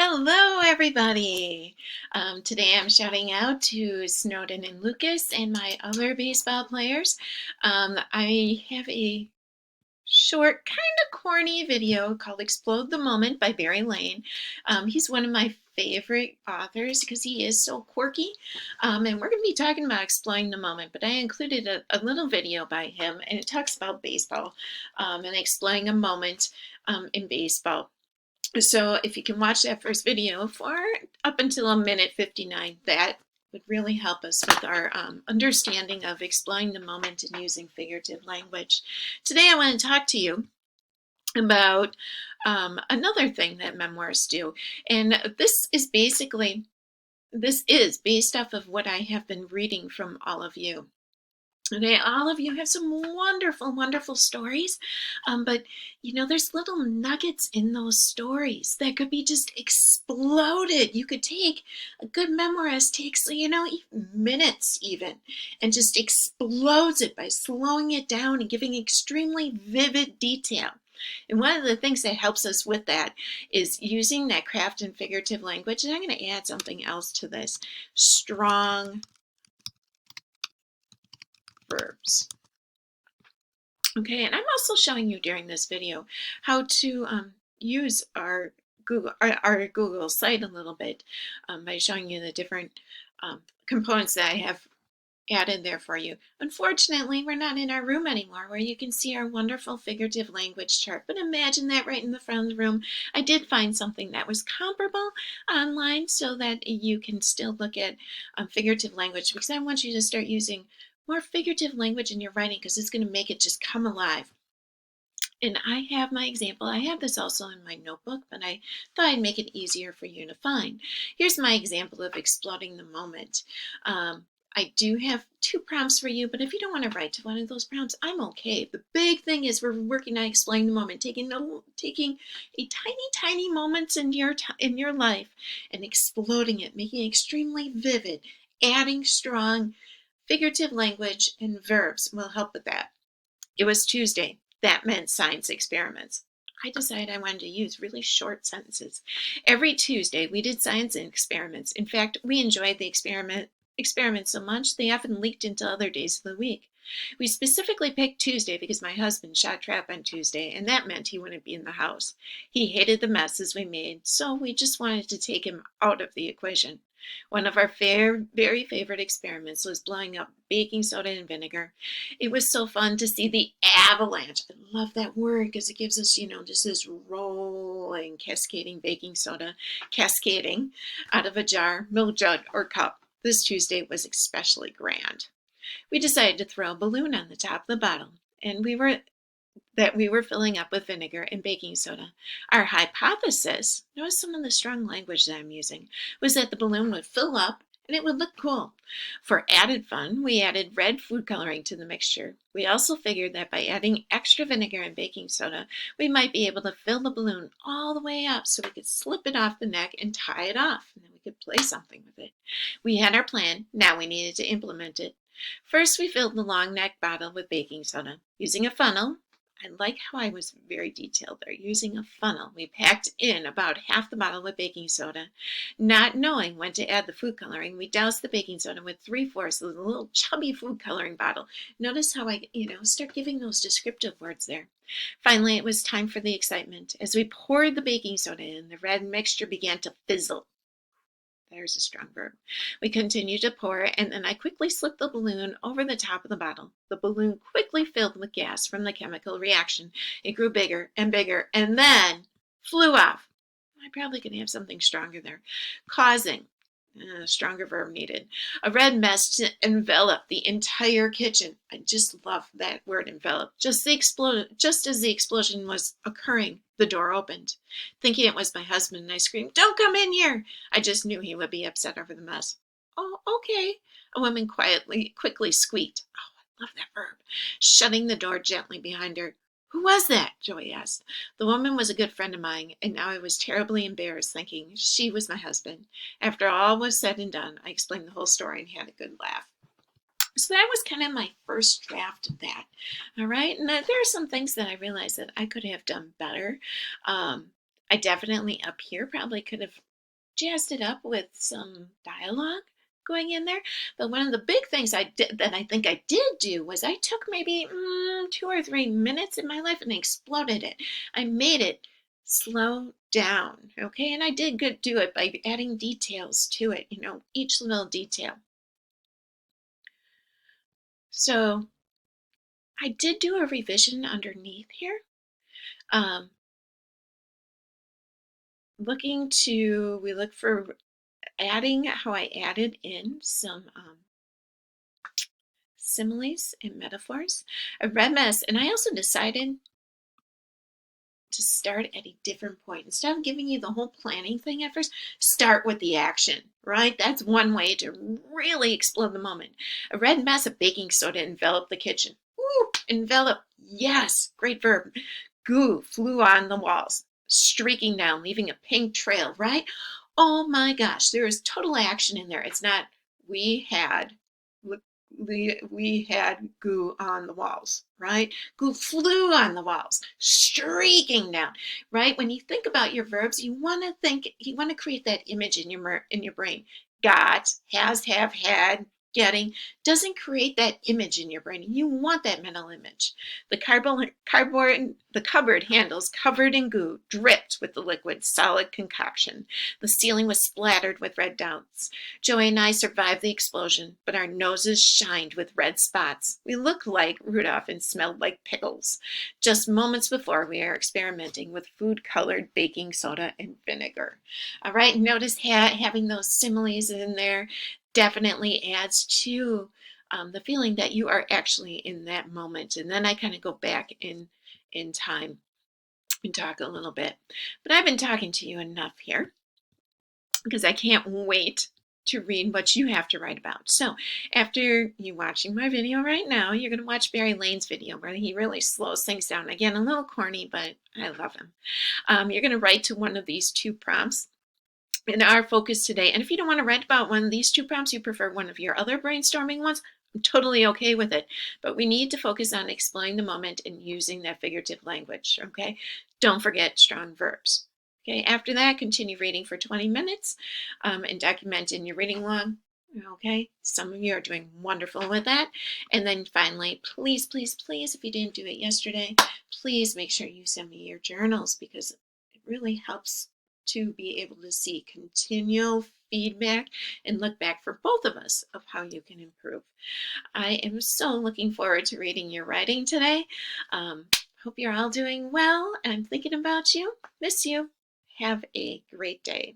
Hello, everybody. Today I'm shouting out to Snowden and Lucas and my other baseball players. I have a short, kind of corny video called Explode the Moment by Barry Lane. He's one of my favorite authors because he is so quirky. And we're going to be talking about exploring the moment, but I included a little video by him, and it talks about baseball and exploring a moment in baseball. So if you can watch that first video for up until a minute 59, that would really help us with our understanding of exploring the moment and using figurative language. Today I want to talk to you about another thing that memoirs do. And this is based off of what I have been reading from all of you. Okay, all of you have some wonderful, wonderful stories, but there's little nuggets in those stories that could be just exploded. You could take a good memoirist takes, minutes even, and just explodes it by slowing it down and giving extremely vivid detail. And one of the things that helps us with that is using that craft and figurative language. And I'm going to add something else to this: strong verbs. Okay, and I'm also showing you during this video how to use our Google site a little bit by showing you the different components that I have added there for you. Unfortunately, we're not in our room anymore where you can see our wonderful figurative language chart, but imagine that right in the front of the room. I did find something that was comparable online so that you can still look at figurative language, because I want you to start using more figurative language in your writing because it's going to make it just come alive. And I have my example. I have this also in my notebook, but I thought I'd make it easier for you to find. Here's my example of exploding the moment. I do have two prompts for you, but if you don't want to write to one of those prompts, I'm okay. The big thing is we're working on explaining the moment, taking a tiny moments in your life and exploding it, making it extremely vivid. Adding strong figurative language and verbs will help with that. It was Tuesday. That meant science experiments. I decided I wanted to use really short sentences. Every Tuesday, we did science experiments. In fact, we enjoyed the experiments so much, they often leaked into other days of the week. We specifically picked Tuesday because my husband shot trap on Tuesday, and that meant he wouldn't be in the house. He hated the messes we made, so we just wanted to take him out of the equation. One of our very favorite experiments was blowing up baking soda and vinegar. It was so fun to see the avalanche. I love that word because it gives us, just this rolling, cascading baking soda, cascading out of a jar, milk jug, or cup. This Tuesday was especially grand. We decided to throw a balloon on the top of the bottle, and we were filling up with vinegar and baking soda. Our hypothesis, notice some of the strong language that I'm using, was that the balloon would fill up and it would look cool. For added fun, we added red food coloring to the mixture. We also figured that by adding extra vinegar and baking soda, we might be able to fill the balloon all the way up so we could slip it off the neck and tie it off, and then we could play something with it. We had our plan, now we needed to implement it. First, we filled the long neck bottle with baking soda. Using a funnel, I like how I was very detailed there. Using a funnel, we packed in about half the bottle with baking soda. Not knowing when to add the food coloring, we doused the baking soda with 3/4 of the little chubby food coloring bottle. Notice how I, start giving those descriptive words there. Finally, it was time for the excitement. As we poured the baking soda in, the red mixture began to fizzle. There's a strong verb. We continued to pour, and then I quickly slipped the balloon over the top of the bottle. The balloon quickly filled with gas from the chemical reaction. It grew bigger and bigger, and then flew off. I probably could have something stronger there. Causing, a stronger verb needed, a red mess to envelop the entire kitchen. I just love that word, envelop. Just as the explosion was occurring, the door opened. Thinking it was my husband, I screamed, "Don't come in here!" I just knew he would be upset over the mess. "Oh, okay," a woman quickly squeaked. Oh, I love that verb. Shutting the door gently behind her. "Who was that?" Joey asked. The woman was a good friend of mine, and now I was terribly embarrassed, thinking she was my husband. After all was said and done, I explained the whole story and had a good laugh. So that was kind of my first draft of that. All right. And there are some things that I realized that I could have done better. I definitely up here probably could have jazzed it up with some dialogue going in there. But one of the big things I did that I think I did do was I took maybe 2 or 3 minutes in my life and exploded it. I made it slow down, okay? And I did do it by adding details to it, each little detail. So I did do a revision underneath here. We look for adding how I added in some similes and metaphors. I read mess, and I also decided to start at a different point. Instead of giving you the whole planning thing at first, start with the action, right? That's one way to really explode the moment. A red mess of baking soda enveloped the kitchen. Ooh, envelop, yes, great verb. Goo flew on the walls, streaking down, leaving a pink trail, right? Oh my gosh, there is total action in there. It's not, we had, we had goo on the walls, right? Goo flew on the walls, streaking down, right? When you think about your verbs, you want to create that image in your brain. Got, has, have, had, getting doesn't create that image in your brain. You want that mental image. The cupboard handles covered in goo dripped with the liquid solid concoction. The ceiling was splattered with red dots. Joey and I survived the explosion, but our noses shined with red spots. We looked like Rudolph and smelled like pickles. Just moments before, we are experimenting with food-colored baking soda and vinegar. All right, notice having those similes in there definitely adds to the feeling that you are actually in that moment. And then I kind of go back in time and talk a little bit. But I've been talking to you enough here because I can't wait to read what you have to write about. So after you watching my video right now, you're going to watch Barry Lane's video where he really slows things down. Again, a little corny, but I love him. You're going to write to one of these two prompts in our focus today. And if you don't want to write about one of these two prompts, you prefer one of your other brainstorming ones, I'm totally okay with it. But we need to focus on exploring the moment and using that figurative language, okay? Don't forget strong verbs. Okay, after that, continue reading for 20 minutes and document in your reading log. Okay, some of you are doing wonderful with that. And then finally, please, please, please, if you didn't do it yesterday, please make sure you send me your journals because it really helps to be able to see continual feedback and look back for both of us of how you can improve. I am so looking forward to reading your writing today. Hope you're all doing well. I'm thinking about you. Miss you. Have a great day.